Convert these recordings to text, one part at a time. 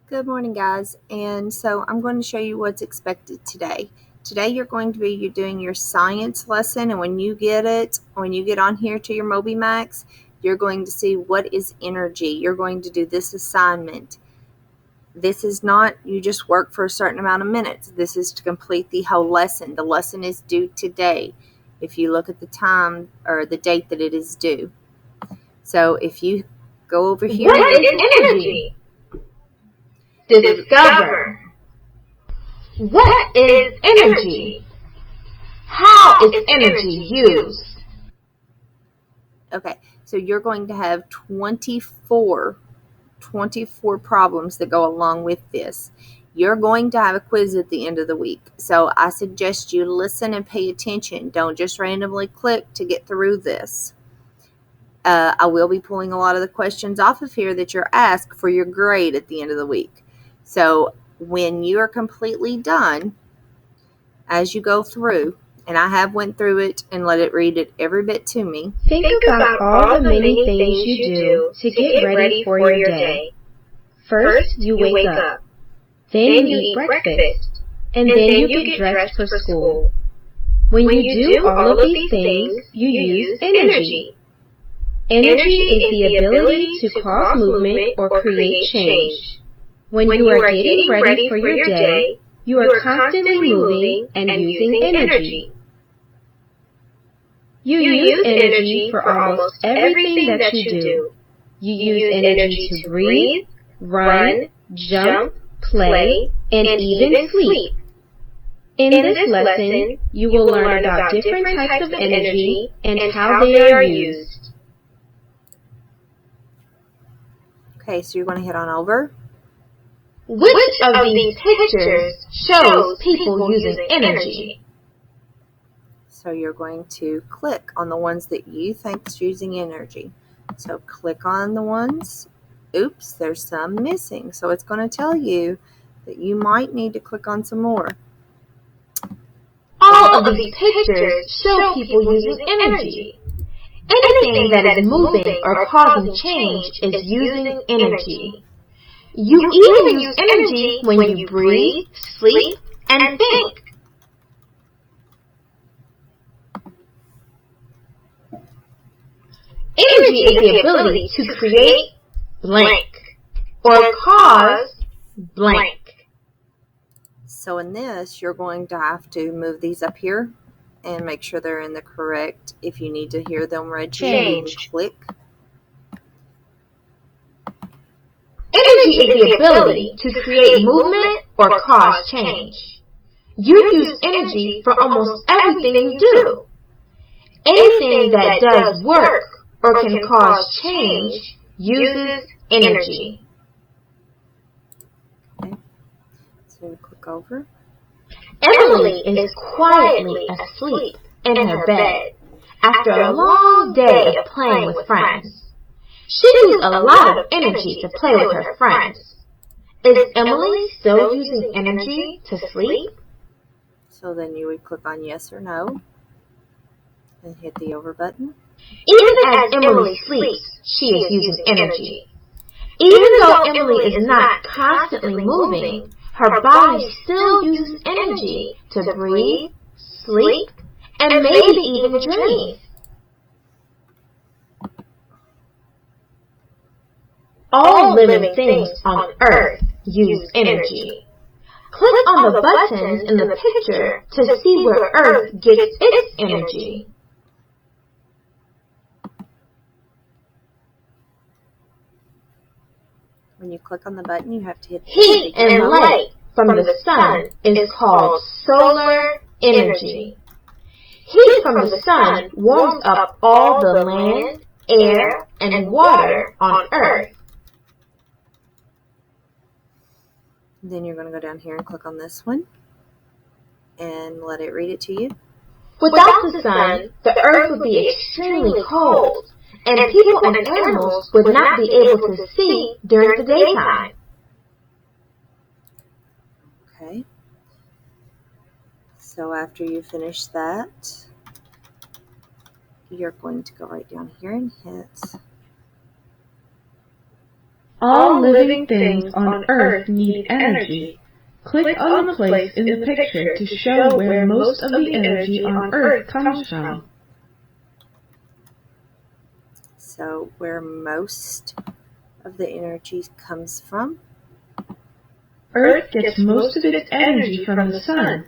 Good morning, guys. And so I'm going to show you what's expected today. Today you're going to be doing your science lesson, and when you get on here to your Moby Max, you're going to see what is energy. You're going to do this assignment. This is not you just work for a certain amount of minutes. This is to complete the whole lesson. The lesson is due today if you look at the time or the date that it is due. So if you go over here. What is energy? Discover. What is energy? How is energy used? Okay, so you're going to have 24 problems that go along with this. You're going to have a quiz at the end of the week. So I suggest you listen and pay attention. Don't just randomly click to get through this. I will be pulling a lot of the questions off of here that you're asked for your grade at the end of the week. So when you are completely done, as you go through, and I have went through it and let it read it every bit to me. Think about all the many things you do to get ready for your day. First, you wake up. Then you eat breakfast. And then you get dressed for school. When you do all of these things, you use energy. Energy is the ability to cause movement or create change. When you are getting ready for your day, you are constantly moving and using energy. You use energy for almost everything that you do. You use energy to breathe, run, jump, play, and even sleep. In this lesson, you will learn about different types of energy and how they are used. Okay, so you're going to head on over. Which of these pictures shows people using energy? So you're going to click on the ones that you think is using energy. So click on the ones. Oops, there's some missing. So it's going to tell you that you might need to click on some more. All of these pictures show people using energy. Anything that is moving or causing change is using energy. You even use energy when you breathe, sleep, and think. Energy is the ability to create blank or cause blank. So in this, you're going to have to move these up here and make sure they're in the correct. If you need to hear them read, change. Click. Energy is the ability to create movement or cause change. You use energy for almost everything you do. Anything that does work or can cause change uses energy. Okay. So click over. Emily is quietly asleep in her bed after a long day of playing with friends. She used a lot of energy to play with her friends. Is Emily still using energy to sleep? So then you would click on yes or no and hit the over button. Even as Emily sleeps, she is using energy. Even though Emily is not constantly moving, her body still uses energy to breathe, sleep, and maybe even dream. All living things on Earth use energy. Click on the buttons in the picture to see where Earth gets its energy. When you click on the button, you have to hit Heat and light from the sun is called solar energy. Heat from the sun warms up all the land, air, and water on Earth. Then you're going to go down here and click on this one and let it read it to you. Without the sun, the Earth would be extremely cold, and people and animals would not be able to see during the daytime. Okay. So after you finish that, you're going to go right down here and hit All living things on Earth need energy. Click on the place in the picture to show where most of the energy on Earth comes from. So where most of the energy comes from? Earth gets most of its energy from the sun.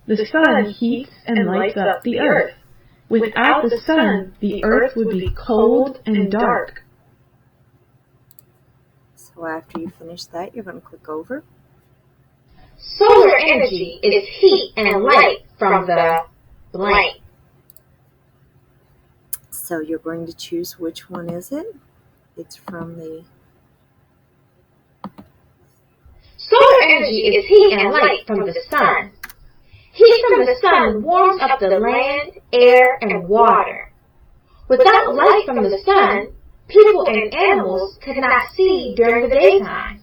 The sun heats and lights up the Earth. Without the sun, the Earth would be cold and dark. So after you finish that, you're going to click over. Solar energy is heat and light from the blank. So you're going to choose which one is it. It's from the... Solar energy is heat and light from the sun. Heat from the sun warms up the land, air, and water. Without light from the sun, people and animals could not see during the daytime.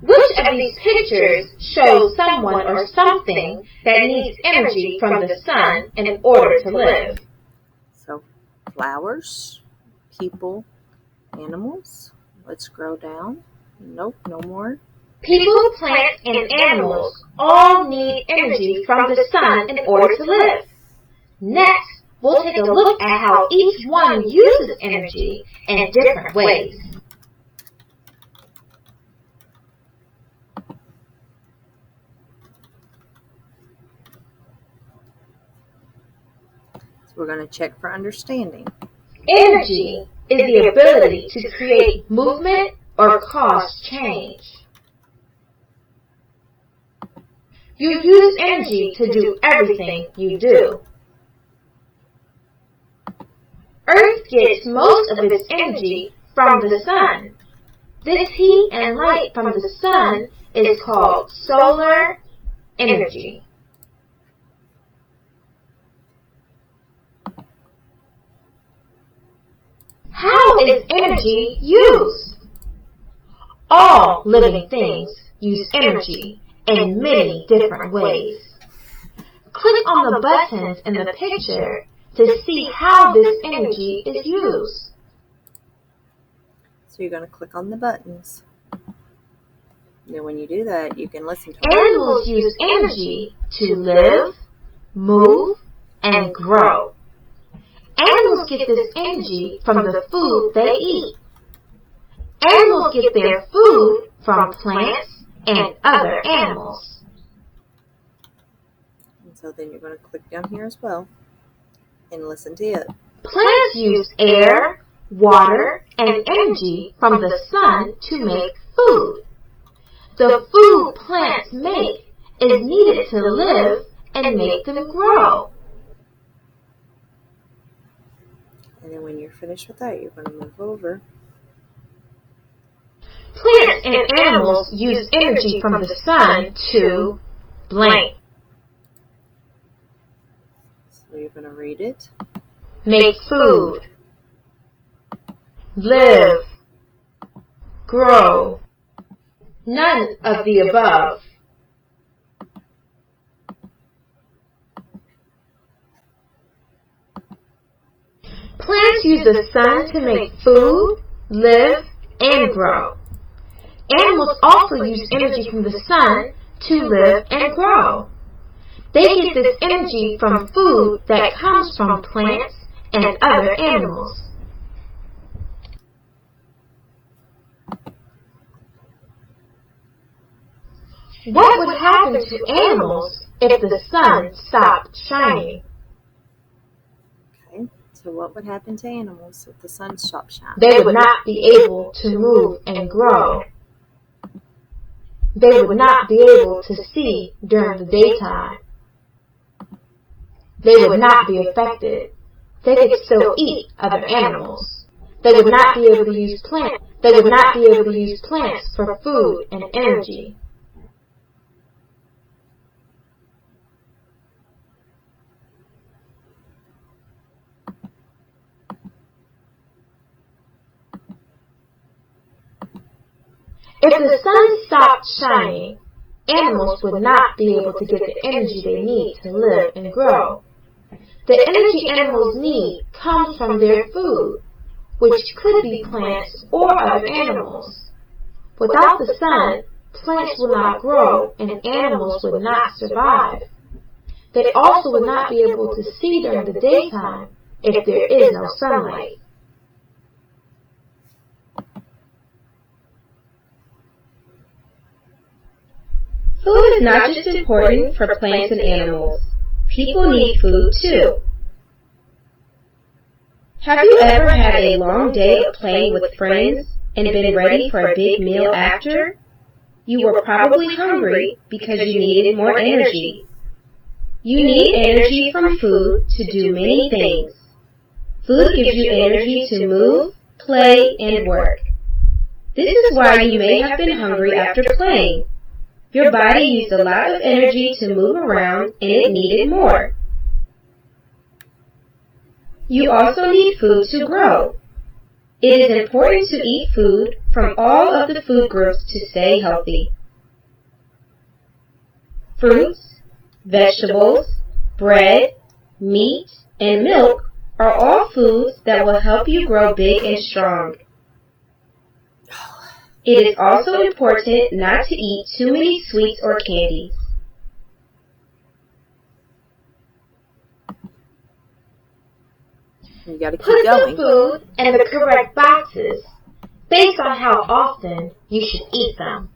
Which of these pictures shows someone or something that needs energy from the sun in order to live? So flowers, people, animals. Let's scroll down. Nope, no more. People, plants, and animals all need energy from the sun in order to live. Next, we'll take a look at how each one uses energy in different ways. So we're going to check for understanding. Energy is the ability to create movement or cause change. You use energy to do everything you do. Earth gets most of its energy from the sun. This heat and light from the sun is called solar energy. How is energy used? All living things use energy in many different ways. Click on the buttons in the picture to see how this energy is used. So you're going to click on the buttons. Then when you do that, you can listen to Animals use energy to live, move, and grow. Animals get this energy from the food they eat. Animals get their food from plants and other animals. And so then you're going to click down here as well and listen to it. Plants use air, water, and energy from the sun to make food. The food plants make is needed to live and make them grow. And then when you're finished with that, you're going to move over. Plants and animals use energy from the sun to blank. So you're going to read it. Make food, live, grow. None of the above. Plants use the sun to make food, live, and grow. Animals also use energy from the sun to live and grow. They get this energy from food that comes from plants and other animals. What would happen to animals if the sun stopped shining? Okay, so what would happen to animals if the sun stopped shining? They would not be able to move and grow. They would not be able to see during the daytime. They would not be affected. They could still eat other animals. They would not be able to use plants. They would not be able to use plants for food and energy. If the sun stopped shining, animals would not be able to get the energy they need to live and grow. The energy animals need comes from their food, which could be plants or other animals. Without the sun, plants will not grow and animals would not survive. They also would not be able to see during the daytime if there is no sunlight. Food is not just important for plants and animals. People need food too. Have you ever had a long day of playing with friends and been ready for a big meal after? You were probably hungry because you needed more energy. You need energy from food to do many things. Food gives you energy to move, play, and work. This is why you may have been hungry after playing. Your body used a lot of energy to move around and it needed more. You also need food to grow. It is important to eat food from all of the food groups to stay healthy. Fruits, vegetables, bread, meat, and milk are all foods that will help you grow big and strong. It is also important not to eat too many sweets or candies. You got to keep Put going. the food in the correct boxes based on how often you should eat them.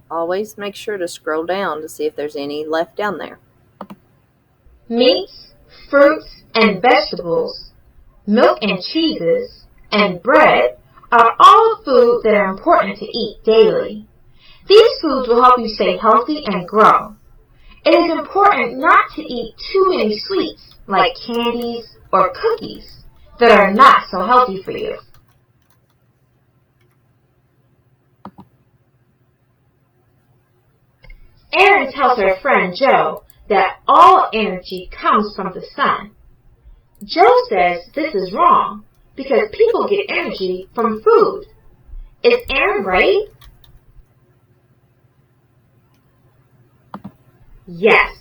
Always make sure to scroll down to see if there's any left down there. Meats, fruits, and vegetables, milk and cheeses, and bread are all food that are important to eat daily. These foods will help you stay healthy and grow. It is important not to eat too many sweets like candies or cookies that are not so healthy for you. Erin tells her friend Joe that all energy comes from the sun. Joe says this is wrong because people get energy from food. Is Erin right? Yes.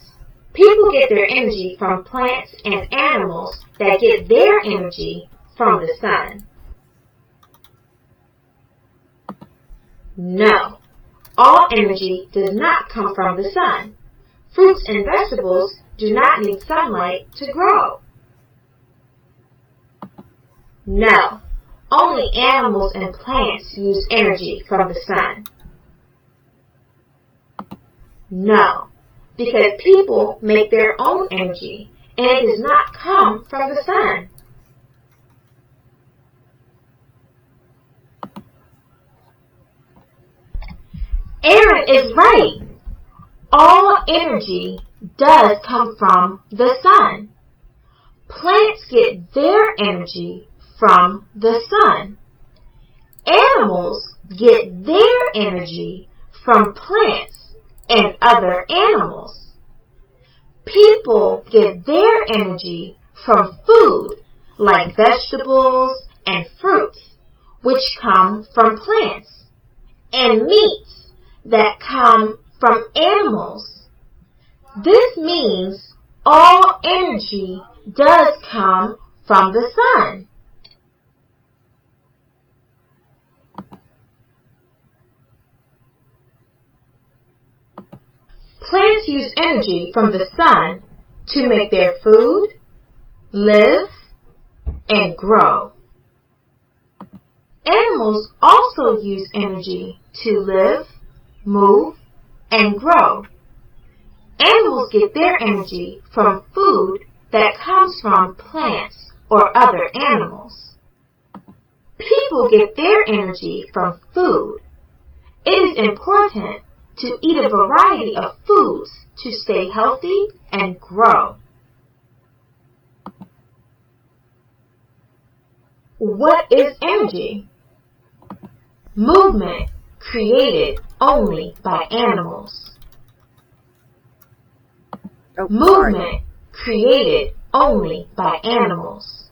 People get their energy from plants and animals that get their energy from the sun. No. All energy does not come from the sun. Fruits and vegetables do not need sunlight to grow. No. Only animals and plants use energy from the sun. No. Because people make their own energy, and it does not come from the sun. Erin is right. All energy does come from the sun. Plants get their energy from the sun. Animals get their energy from plants and other animals. People get their energy from food like vegetables and fruits, which come from plants, and meats that come from animals. This means all energy does come from the sun. Plants use energy from the sun to make their food, live, and grow. Animals also use energy to live, move, and grow. Animals get their energy from food that comes from plants or other animals. People get their energy from food. It is important to eat a variety of foods to stay healthy and grow. What is energy? Movement created only by animals. Movement created only by animals.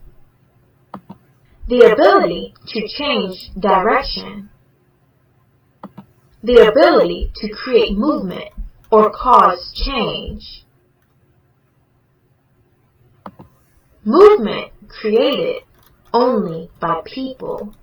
The ability to change direction. the ability to create movement or cause change. Movement created only by people.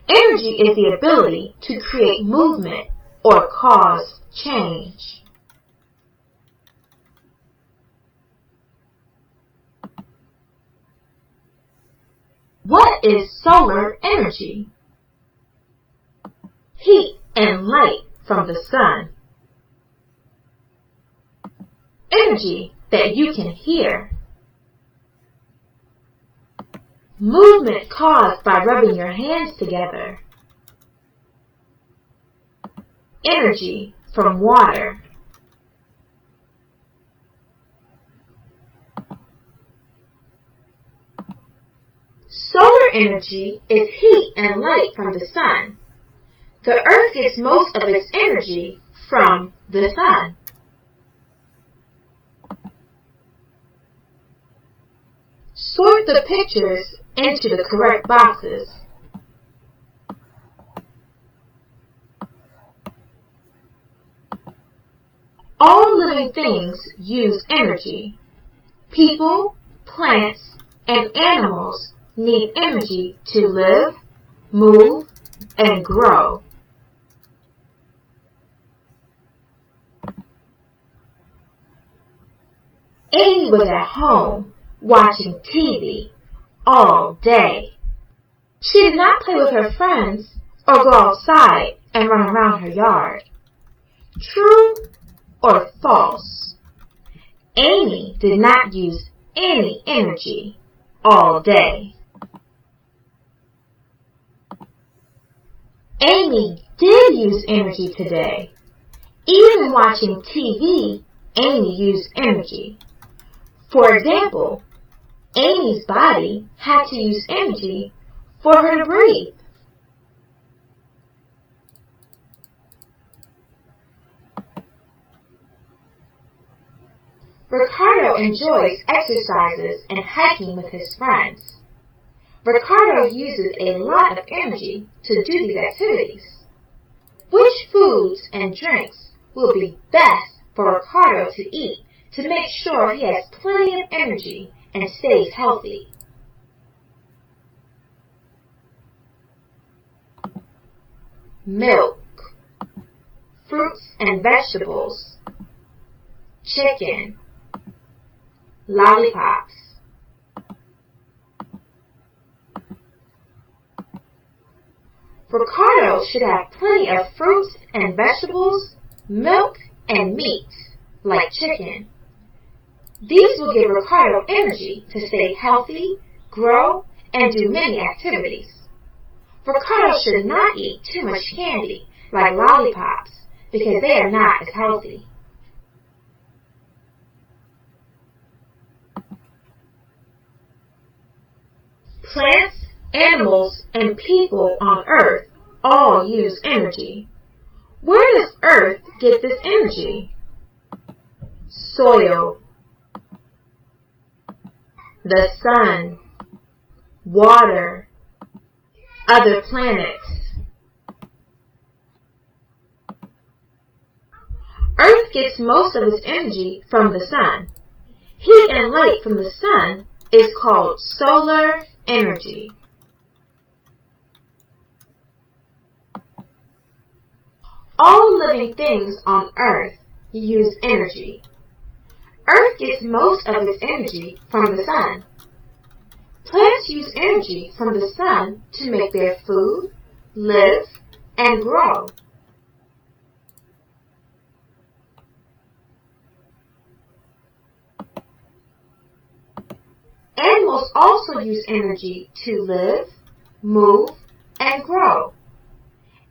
Energy is the ability to create movement or cause change. What is solar energy? Heat and light from the sun. Energy that you can hear. Movement caused by rubbing your hands together. Energy from water. Solar energy is heat and light from the sun. The Earth gets most of its energy from the sun. Sort the pictures into the correct boxes. All living things use energy. People, plants, and animals need energy to live, move, and grow. Amy was at home watching TV all day. She did not play with her friends or go outside and run around her yard. True or false? Amy did not use any energy all day. Amy did use energy today. Even watching TV, Amy used energy. For example, Amy's body had to use energy for her to breathe. Ricardo enjoys exercises and hiking with his friends. Ricardo uses a lot of energy to do these activities. Which foods and drinks will be best for Ricardo to eat to make sure he has plenty of energy and stays healthy? Milk, fruits and vegetables, chicken, lollipops. Ricardo should have plenty of fruits and vegetables, milk, and meat, like chicken. These will give Ricardo energy to stay healthy, grow, and do many activities. Ricardo should not eat too much candy, like lollipops, because they are not as healthy. Plants, animals, and people on Earth all use energy. Where does Earth get this energy? Soil, the sun, water, other planets. Earth gets most of its energy from the sun. Heat and light from the sun is called solar energy. All living things on Earth use energy. Earth gets most of its energy from the sun. Plants use energy from the sun to make their food, live, and grow. Animals also use energy to live, move, and grow.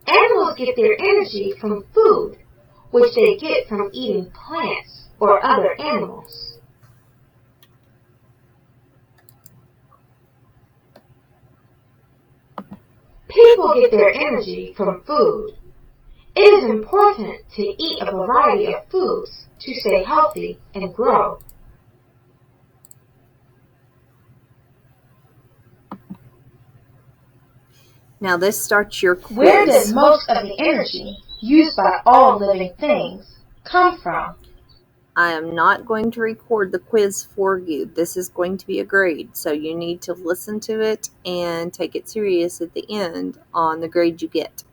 Animals get their energy from food, which they get from eating plants or other animals. People get their energy from food. It is important to eat a variety of foods to stay healthy and grow. Now this starts your quiz. Where does most of the energy used by all living things come from? I am not going to record the quiz for you. This is going to be a grade, so you need to listen to it and take it serious at the end on the grade you get.